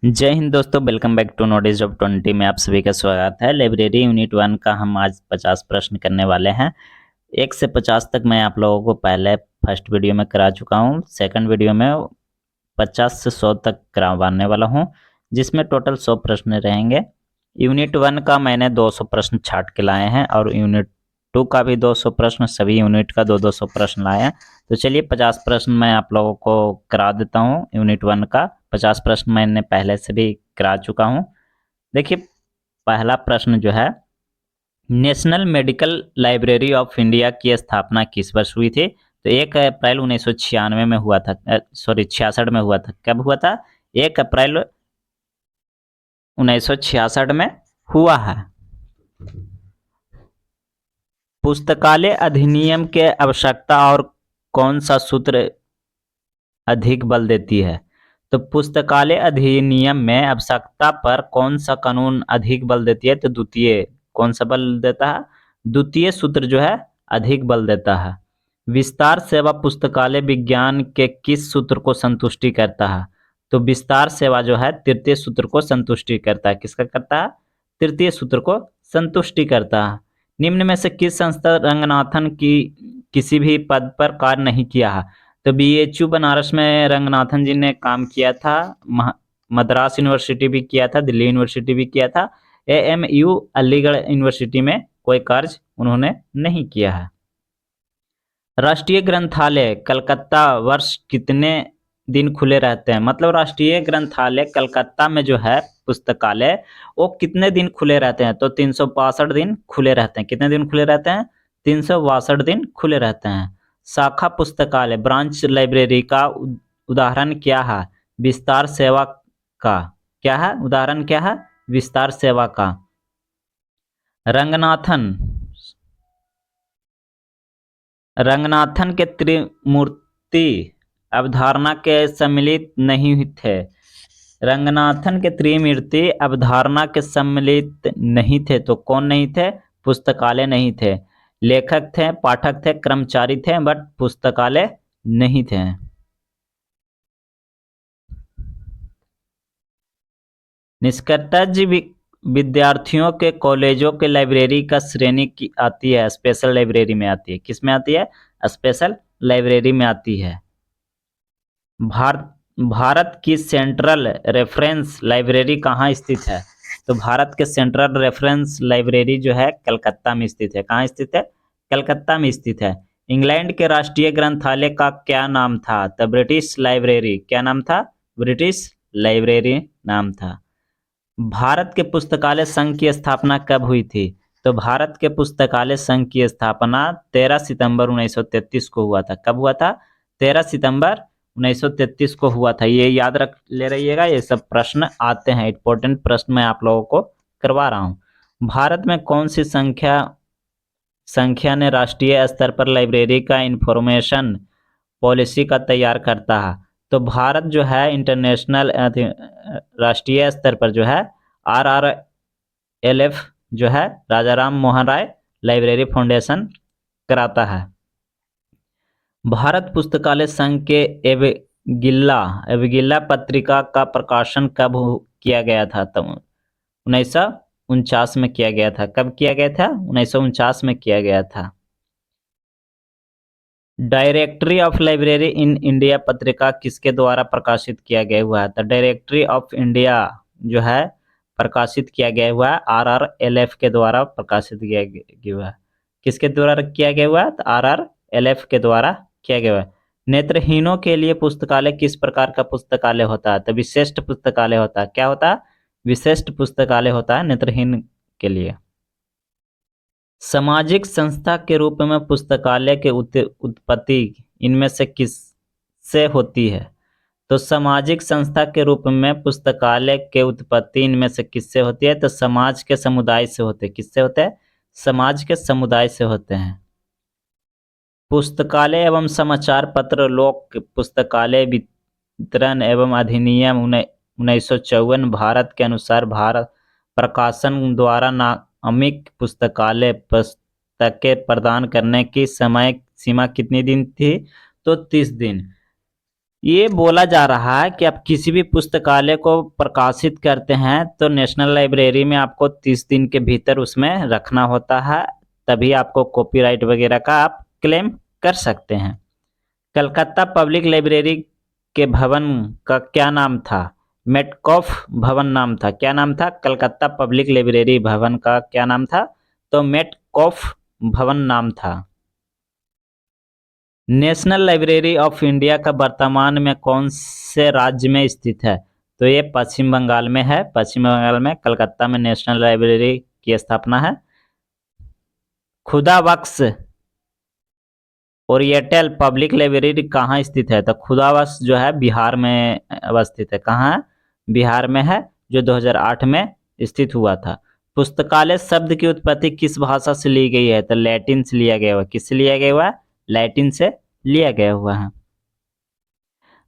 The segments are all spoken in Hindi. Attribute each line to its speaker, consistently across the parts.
Speaker 1: जय हिंद दोस्तों, welcome back to knowledge of 20 में आप सभी का स्वागत है। लाइब्रेरी यूनिट 1 का हम आज 50 प्रश्न करने वाले हैं। 1 से 50 तक मैं आप लोगों को पहले फर्स्ट वीडियो में करा चुका हूं। सेकंड वीडियो में 50 से 100 तक करवाने वाला हूं, जिसमें टोटल 100 प्रश्न रहेंगे। यूनिट 1 का मैंने 200 प्रश्न छाट के लाए हैं और यूनिट 2 का भी 200 प्रश्न, सभी यूनिट का 200 प्रश्न लाए हैं। तो चलिए 50 प्रश्न मैं आप लोगों को करा देता हूं। यूनिट 1 का 50 प्रश्न मैंने पहले से भी करा चुका हूं। देखिए, पहला प्रश्न जो है, national medical library of India की स्थापना किस वर्ष हुई थी? तो 1 अप्रैल 1996 में हुआ था, 66 में हुआ था। कब हुआ था? 1 अप्रैल 1966 में हुआ है। पुस्तकालय अधिनियम के आवश्यकता और कौन सा सूत्र अधिक बल देती है? तो पुस्तकालय अधिनियम में आवश्यकता पर कौन सा कानून अधिक बल देती है? तो द्वितीय। कौन सा बल देता है? द्वितीय सूत्र जो है अधिक बल देता है। विस्तार सेवा पुस्तकालय विज्ञान के किस सूत्र को संतुष्टि करता है? तो विस्तार सेवा जो है तृतीय सूत्र को संतुष्टि करता है। किसका करता है? तृतीय सूत्र को संतुष्टि करता है। निम्न में से किस संस्था रंगनाथन की किसी भी पद पर कार्य नहीं किया है? तो बीएचयू बनारस में रंगनाथन जी ने काम किया था। मद्रास यूनिवर्सिटी भी किया था, दिल्ली यूनिवर्सिटी भी किया था। एएमयू अलीगढ़ यूनिवर्सिटी में कोई कार्य उन्होंने नहीं किया है। राष्ट्रीय ग्रंथालय कलकत्ता वर्ष कितने दिन खुले रहते हैं? मतलब राष्ट्रीय ग्रंथालय कलकत्ता में जो है पुस्तकालय, वो कितने दिन खुले रहते हैं? तो 362 दिन खुले रहते हैं। कितने दिन खुले रहते हैं? 362 दिन खुले रहते हैं। शाखा पुस्तकालय ब्रांच लाइब्रेरी का उदाहरण क्या है? विस्तार सेवा का। क्या है उदाहरण? क्या है? विस्तार सेवा का। रंगनाथन के त्रिमूर्ति अवधारणा के सम्मिलित नहीं थे। रंगनाथन के त्रिमूर्ति अवधारणा के सम्मिलित नहीं थे तो कौन नहीं थे? पुस्तकालय नहीं थे। लेखक थे, पाठक थे, कर्मचारी थे, बट पुस्तकालय नहीं थे। निष्कर्तज विद्यार्थियों के कॉलेजों के लाइब्रेरी का श्रेणी की आती है, स्पेशल लाइब्रेरी में आती है। किस में आती है? स्पेशल लाइब्रेरी में आती है। भारत की सेंट्रल रेफरेंस लाइब्रेरी कहाँ स्थित है? तो भारत के सेंट्रल रेफरेंस लाइब्रेरी जो है कलकत्ता में स्थित है। कहाँ स्थित है? कलकत्ता में स्थित है। इंग्लैंड के राष्ट्रीय ग्रंथालय का क्या नाम था? The British library. क्या नाम था? ब्रिटिश लाइब्रेरी नाम था। भारत के पुस्तकालय संघ की स्थापना कब हुई थी? तो भारत के पुस्तकालय संघ की स्थापना 13 सितंबर 1933 को हुआ था। कब हुआ था? 13 सितंबर 1933 को हुआ था। ये याद रख ले रहिएगा, ये सब प्रश्न आते हैं, इंपॉर्टेंट प्रश्न मैं आप लोगों को करवा रहा हूँ। भारत में कौन सी संख्या ने राष्ट्रीय स्तर पर लाइब्रेरी का इंफॉर्मेशन पॉलिसी का तैयार करता है? तो भारत जो है इंटरनेशनल राष्ट्रीय स्तर पर जो है RRLF जो है राजा राम मोहन राय लाइब्रेरी फाउंडेशन कराता है। भारत पुस्तकालय संघ के एवगिल्ला पत्रिका का प्रकाशन कब किया गया था? तो 1949 में किया गया था। कब किया गया था? 1949 में किया गया था। Directory of library in India पत्रिका किसके द्वारा प्रकाशित किया गया हुआ है? तो डायरेक्टरी ऑफ इंडिया जो है प्रकाशित किया गया हुआ है RRLF के द्वारा प्रकाशित किया गया हुआ है। किसके द्वारा किया गया हुआ है? तो RRLF के द्वारा किया गया हुआ है। नेत्रहीनों के लिए पुस्तकालय किस प्रकार का पुस्तकालय होता है? तो विशिष्ट पुस्तकालय होता है। क्या होता है? विशिष्ट पुस्तकालय होता है नेत्रहीन के लिए। सामाजिक संस्था के रूप में पुस्तकालय के उत्पत्ति इनमें से किससे होती है? तो सामाजिक संस्था के रूप में पुस्तकालय के उत्पत्ति इनमें से किससे होती है? तो समाज के समुदाय से होते हैं। किससे होते हैं? समाज के समुदाय से होते हैं। पुस्तकालय एवं समाचार पत्र लोक पुस्तकालय वितरण एवं अधिनियम 1954 भारत के अनुसार भारत प्रकाशन द्वारा नामिक पुस्तकालय पुस्तकें प्रदान करने की समय सीमा कितनी दिन थी? तो 30 दिन। ये बोला जा रहा है कि आप किसी भी पुस्तकालय को प्रकाशित करते हैं तो नेशनल लाइब्रेरी में आपको 30 दिन के भीतर उसमें रखना होता है, तभी आपको कॉपीराइट वगैरह का आप क्लेम कर सकते हैं। कलकत्ता पब्लिक लाइब्रेरी के भवन का क्या नाम था? मेटकॉफ भवन नाम था। क्या नाम था? कलकत्ता पब्लिक लाइब्रेरी भवन का क्या नाम था? तो मेटकॉफ भवन नाम था। नेशनल लाइब्रेरी ऑफ इंडिया का वर्तमान में कौन से राज्य में स्थित है? तो ये पश्चिम बंगाल में है। पश्चिम बंगाल में कलकत्ता में नेशनल लाइब्रेरी की स्थापना है। खुदा बख्श ओरिएंटल पब्लिक लाइब्रेरी कहाँ स्थित है? तो खुदा बख्श जो है बिहार में अवस्थित है। कहाँ है? बिहार में है, जो 2008 में स्थित हुआ था। पुस्तकालय शब्द की उत्पत्ति किस भाषा से ली गई है? तो लैटिन से लिया गया हुआ। किससे लिया गया हुआ है? लैटिन से लिया गया हुआ है।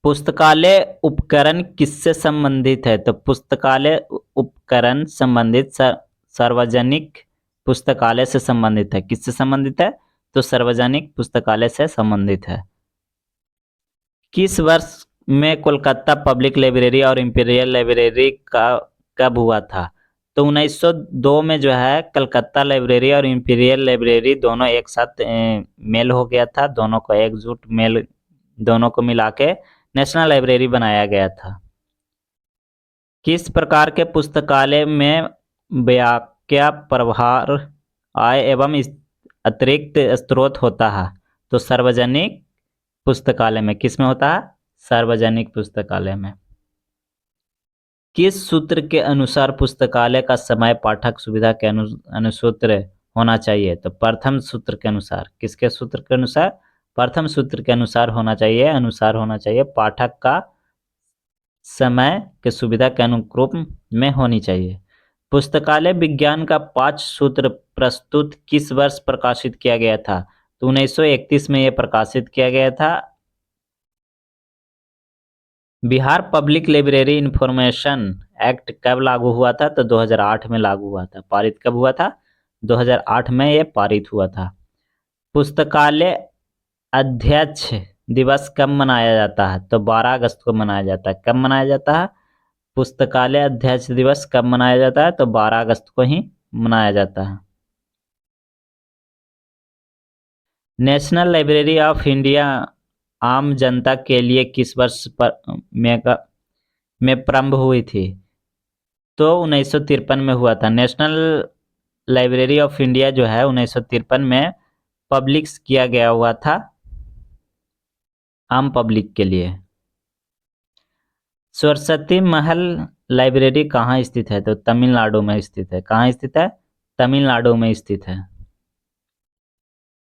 Speaker 1: पुस्तकालय उपकरण किससे संबंधित है? तो पुस्तकालय उपकरण संबंधित सार्वजनिक पुस्तकालय से संबंधित है। किससे संबंधित है? तो सार्वजनिक पुस्तकालय से संबंधित है। किस वर्ष में कोलकाता पब्लिक लाइब्रेरी और इंपीरियल लाइब्रेरी का कब हुआ था? तो 1902 में जो है कलकत्ता लाइब्रेरी और इंपीरियल लाइब्रेरी दोनों एक साथ मेल हो गया था। दोनों को एकजुट मेल, दोनों को मिला के नेशनल लाइब्रेरी बनाया गया था। किस प्रकार के पुस्तकालय में व्याख्या प्रभार आय एवं अतिरिक्त स्रोत होता है? तो सार्वजनिक पुस्तकालय में। किस में होता है? सार्वजनिक पुस्तकालय में। किस सूत्र के अनुसार पुस्तकालय का समय पाठक सुविधा के अनुसूत्र होना चाहिए? तो प्रथम सूत्र के अनुसार। किसके सूत्र के अनुसार? प्रथम सूत्र के अनुसार होना चाहिए। अनुसार होना चाहिए, पाठक का समय के सुविधा के अनुरूप में होनी चाहिए। पुस्तकालय विज्ञान का 5 सूत्र प्रस्तुत किस वर्ष प्रकाशित किया गया था? तो 1931 में यह प्रकाशित किया गया था। Bihar public library information act कब लागू हुआ था? तो 2008 में लागू हुआ था। पारित कब हुआ था? 2008 में यह पारित हुआ था। पुस्तकालय अध्यक्ष दिवस कब मनाया जाता है? तो 12 अगस्त को मनाया जाता है। कब मनाया जाता है? पुस्तकालय अध्यक्ष दिवस कब मनाया जाता है? तो 12 अगस्त को ही मनाया जाता है। नेशनल लाइब्रेरी ऑफ इंडिया आम जनता के लिए किस वर्ष में प्रारंभ हुई थी? तो 1953 में हुआ था। नेशनल लाइब्रेरी ऑफ इंडिया जो है 1953 में पब्लिश किया गया हुआ था, आम पब्लिक के लिए। सरस्वती महल लाइब्रेरी कहाँ स्थित है? तो तमिलनाडु में स्थित है। कहाँ स्थित है? तमिलनाडु में स्थित है।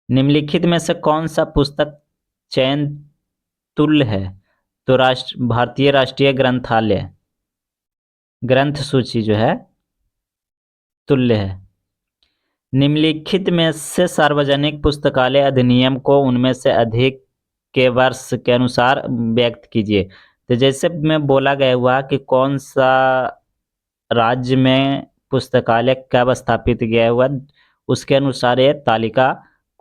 Speaker 1: निम्नलिखित में से कौन सा पुस्तक चयन तुल्य है? तो भारतीय राष्ट्रीय ग्रंथालय ग्रंथ सूची जो है तुल्य है। निम्नलिखित में से सार्वजनिक पुस्तकालय अधिनियम को उनमें से अधिक के वर्ष के अनुसार व्यक्त कीजिए। तो जैसे में बोला गया हुआ कि कौन सा राज्य में पुस्तकालय कब स्थापित किया हुआ, उसके अनुसार ये तालिका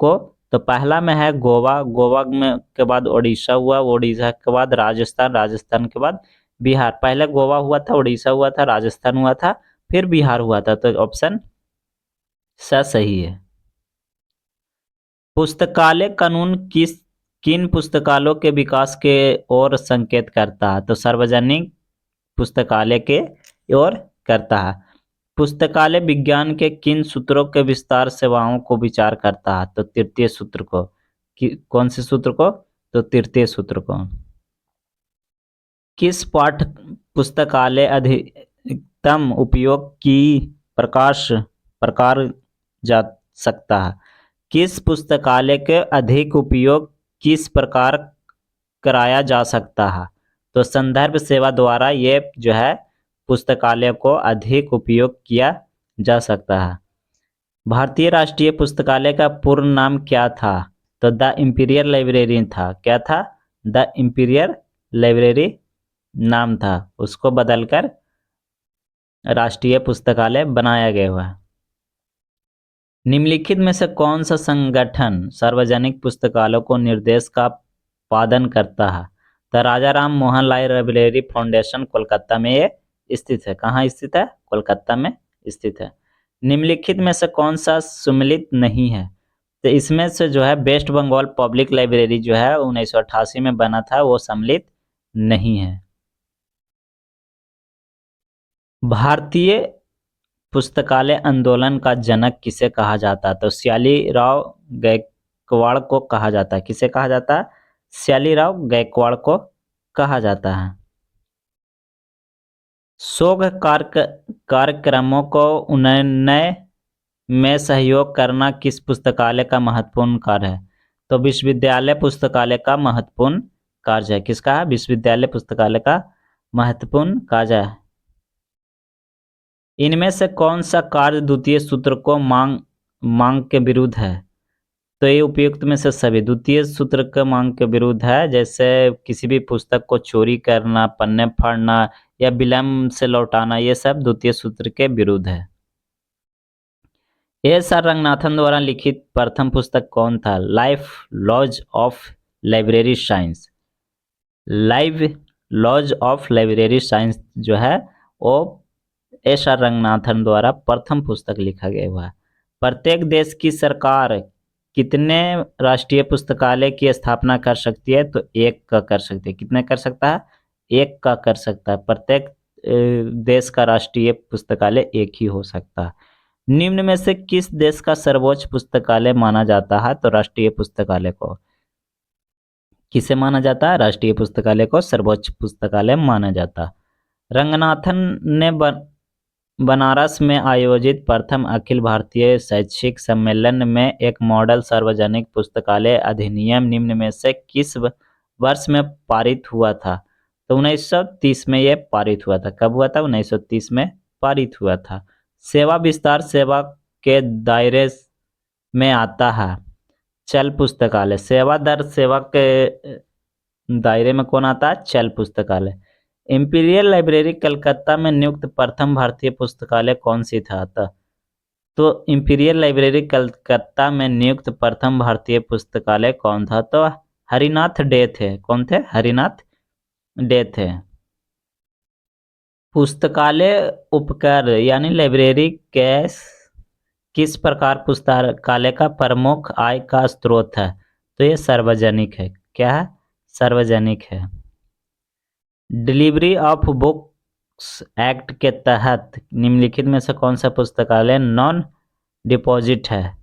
Speaker 1: को। तो पहला में है गोवा, गोवा में के बाद उड़ीसा हुआ, उड़ीसा के बाद राजस्थान, राजस्थान के बाद बिहार। पहले गोवा हुआ था, उड़ीसा हुआ था, राजस्थान हुआ था, फिर बिहार हुआ था। तो ऑप्शन सही है। पुस्तकालय कानून किन पुस्तकालयों के विकास के ओर संकेत करता है? तो सार्वजनिक पुस्तकालय के ओर करता है। पुस्तकालय विज्ञान के किन सूत्रों के विस्तार सेवाओं को विचार करता है? तो तृतीय सूत्र को। कौन से सूत्र को? तो तृतीय सूत्र को। किस पाठ्य पुस्तकालय अधिकतम उपयोग की प्रकार जा सकता है? किस पुस्तकालय के अधिक उपयोग किस प्रकार कराया जा सकता है? तो संदर्भ सेवा द्वारा ये जो है पुस्तकालय को अधिक उपयोग किया जा सकता है। भारतीय राष्ट्रीय पुस्तकालय का पूर्ण नाम क्या था? तो द इंपीरियल लाइब्रेरी था। क्या था? द इंपीरियल लाइब्रेरी नाम था, उसको बदलकर राष्ट्रीय पुस्तकालय बनाया गया हुआ है। निम्नलिखित में से कौन सा संगठन सार्वजनिक पुस्तकालयों को निर्देश का पालन करता है? तो राजा राम मोहन राय लाइब्रेरी फाउंडेशन कोलकाता में ये स्थित है। कहाँ स्थित है? कोलकाता में स्थित है। निम्नलिखित में से कौन सा सम्मिलित नहीं है? तो इसमें से जो है वेस्ट बंगाल पब्लिक लाइब्रेरी जो है 1988 में बना था, वो सम्मिलित नहीं है। भारतीय पुस्तकालय आंदोलन का जनक किसे कहा जाता है? तो श्यालीराव गायकवाड़ को कहा जाता है। किसे कहा जाता है? श्यालीराव गायकवाड़ को कहा जाता है। शोध कार्यक्रमों को उन्नयन में सहयोग करना किस पुस्तकालय का महत्वपूर्ण कार्य है? तो विश्वविद्यालय पुस्तकालय का महत्वपूर्ण कार्य है। किसका है? विश्वविद्यालय पुस्तकालय का महत्वपूर्ण कार्य है। इनमें से कौन सा कार्य द्वितीय सूत्र को मांग के विरुद्ध है? तो ये उपयुक्त में से सभी द्वितीय सूत्र के मांग के विरुद्ध है। जैसे किसी भी पुस्तक को चोरी करना, पन्ने फाड़ना या विलंब से लौटाना, ये सब द्वितीय सूत्र के विरुद्ध है। एस.आर. रंगनाथन द्वारा लिखित प्रथम पुस्तक कौन था? Life laws of library science. Live laws of library science जो है वो एस.आर. रंगनाथन द्वारा प्रथम पुस्तक लिखा गया हुआ है। प्रत्येक देश की सरकार कितने राष्ट्रीय पुस्तकालय की स्थापना कर सकती है? तो एक का कर सकती है। कितने कर सकता है? एक का कर सकता है। प्रत्येक देश का राष्ट्रीय पुस्तकालय एक ही हो सकता है। निम्न में से किस देश का सर्वोच्च पुस्तकालय माना जाता है? तो राष्ट्रीय पुस्तकालय को किसे माना जाता है? राष्ट्रीय पुस्तकालय को सर्वोच्च पुस्तकालय माना जाता है। रंगनाथन ने बनारस में आयोजित प्रथम अखिल भारतीय शैक्षिक सम्मेलन में एक मॉडल सार्वजनिक पुस्तकालय अधिनियम निम्न में से किस वर्ष में पारित हुआ था? तो 1930 में यह पारित हुआ था। कब हुआ था? 1930 में पारित हुआ था। सेवा विस्तार सेवा के दायरे में आता है चल पुस्तकालय। सेवा दर सेवा के दायरे में कौन आता है? चल पुस्तकालय। इंपीरियल लाइब्रेरी कलकत्ता में नियुक्त प्रथम भारतीय पुस्तकालय कौन सी था? तो इंपीरियल लाइब्रेरी कलकत्ता में नियुक्त प्रथम भारतीय पुस्तकालय कौन था? तो हरिनाथ डे थे। कौन थे? हरिनाथ डे थे। पुस्तकालय उपकर यानी लाइब्रेरी किस प्रकार पुस्तकालय का प्रमुख आय का स्रोत है? तो ये सार्वजनिक है। क्या है? सार्वजनिक है। डिलीवरी ऑफ बुक्स एक्ट के तहत निम्नलिखित में से कौन सा पुस्तकालय नॉन डिपॉजिट है?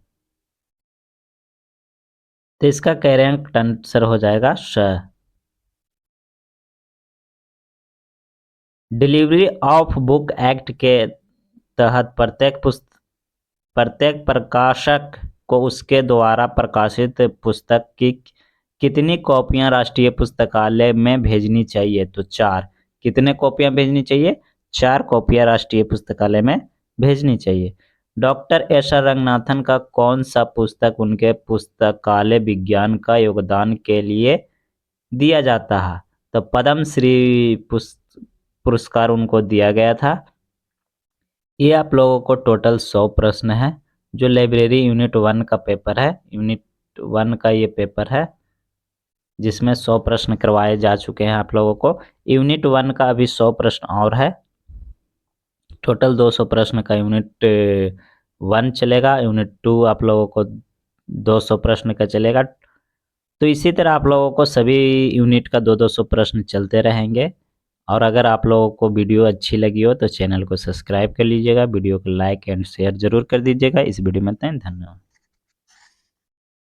Speaker 1: तो इसका करेक्ट आंसर हो जाएगा स। डिलीवरी ऑफ बुक एक्ट के तहत प्रत्येक प्रकाशक को उसके द्वारा प्रकाशित पुस्तक की कितनी कॉपियां राष्ट्रीय पुस्तकालय में भेजनी चाहिए? तो 4। कितने कॉपियां भेजनी चाहिए? 4 कॉपियां राष्ट्रीय पुस्तकालय में भेजनी चाहिए। Doctor SR. रंगनाथन का कौन सा पुस्तक उनके पुस्तकालय विज्ञान का योगदान के लिए दिया जाता है? तो पद्मश्री पुरस्कार उनको दिया गया था। ये आप लोगों को टोटल 100 प्रश्न है जो लाइब्रेरी यूनिट 1 का पेपर है। यूनिट 1 का ये पेपर है जिसमें 100 प्रश्न करवाए जा चुके हैं आप लोगों को। यूनिट 1 का अभी 100 प्रश्न और है। टोटल 200 प्रश्न का यूनिट 1 चलेगा। यूनिट 2 आप लोगों को 200 प्रश्न का चलेगा। तो इसी तरह आप लोगों को सभी यूनिट का 200 प्रश्न चलते रहेंगे। और अगर आप लोगों को वीडियो अच्छी लगी हो तो चैनल को सब्सक्राइब कर लीजिएगा, वीडियो को लाइक एंड शेयर जरूर कर दीजिएगा। इस वीडियो में इतना ही। धन्यवाद।